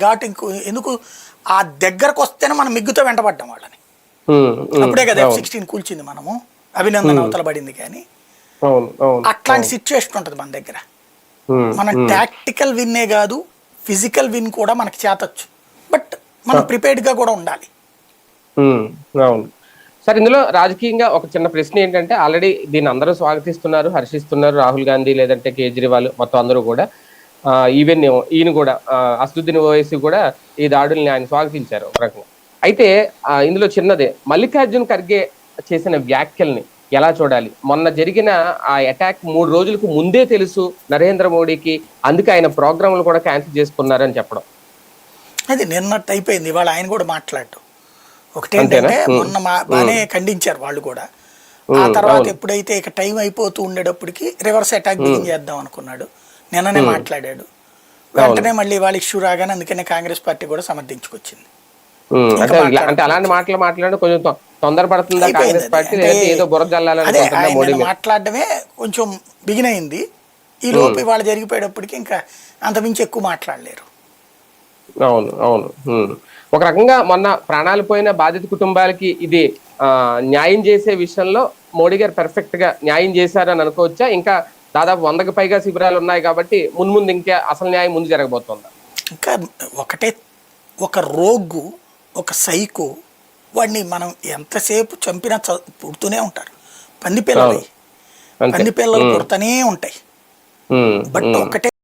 ఘాటు ఎందుకు ఆ దగ్గరకు వస్తేనే మనం మిగ్గుతో వెంటబడ్డాం వాళ్ళని. అప్పుడే కదా F-16 కూల్చింది మనము, అభినందన అవతల పడింది. కానీ అట్లాంటి సిచ్యువేషన్ ఉంటుంది మన దగ్గర. మనం టాక్టికల్ విన్నే కాదు, ఫిజికల్ విన్ కూడా మనకి చేతొచ్చు. బట్ మనం ప్రిపేర్డ్గా కూడా ఉండాలి. అవును సార్. ఇందులో రాజకీయంగా ఒక చిన్న ప్రశ్న ఏంటంటే, ఆల్రెడీ దీన్ని అందరూ స్వాగతిస్తున్నారు, హర్షిస్తున్నారు. రాహుల్ గాంధీ లేదంటే కేజ్రీవాల్ మొత్తం అందరూ కూడా, ఈవెన్ ఈయన కూడా అసదుద్దీన్ ఓవైసీ కూడా ఈ దాడుల్ని ఆయన స్వాగతించారు ఒక రకంగా. అయితే ఇందులో చిన్నదే, మల్లికార్జున్ ఖర్గే చేసిన వ్యాఖ్యల్ని ఎలా చూడాలి? మొన్న జరిగిన ఆ అటాక్ 3 రోజులకు ముందే తెలుసు నరేంద్ర మోడీకి, అందుకే ఆయన ప్రోగ్రాంలు కూడా క్యాన్సిల్ చేసుకున్నారని చెప్పడం. అది నిన్నట్టు అయిపోయింది. ఇవాళ ఆయన కూడా మాట్లాడటం ఒకటేంటంటే, మొన్న బాగానే ఖండించారు వాళ్ళు కూడా. ఆ తర్వాత ఎప్పుడైతే ఇక టైం అయిపోతూ ఉండేటప్పటికి రివర్స్ అటాక్ బిగిన్ చేద్దాం అనుకున్నాడు. నిన్ననే మాట్లాడాడు. వెంటనే మళ్ళీ వాళ్ళ ఇష్యూ రాగానే అందుకనే కాంగ్రెస్ పార్టీ కూడా సమర్థించుకొచ్చింది. అంటే అలాంటి మాటలు మాట్లాడి కొంచెం తొందరపడుతుందా కాంగ్రెస్ పార్టీ, ఏదో బుర్ర జల్లాలని మోడీ మాట్లాడడమే కొంచెం బిగిన్ అయింది. ఈ లోపు వాళ్ళు జరిగిపోయేటప్పటికి ఇంకా అంతమించి ఎక్కువ మాట్లాడలేరు. అవును అవును. ఒక రకంగా మొన్న ప్రాణాలు పోయిన బాధిత కుటుంబాలకి ఇది న్యాయం చేసే విషయంలో మోడీ గారు పర్ఫెక్ట్ గా న్యాయం చేశారని అనుకోవచ్చా? ఇంకా దాదాపు 100కి పైగా శిబిరాలు ఉన్నాయి కాబట్టి ముందు ఇంకా అసలు న్యాయం ముందు జరగబోతుందా? ఇంకా ఒకటే, ఒక రోగు, ఒక సైకో, వాడిని మనం ఎంతసేపు చంపినా పుడుతూనే ఉంటారు. పంది పిల్లలు పుడుతూనే ఉంటాయి. బట్ ఒకటే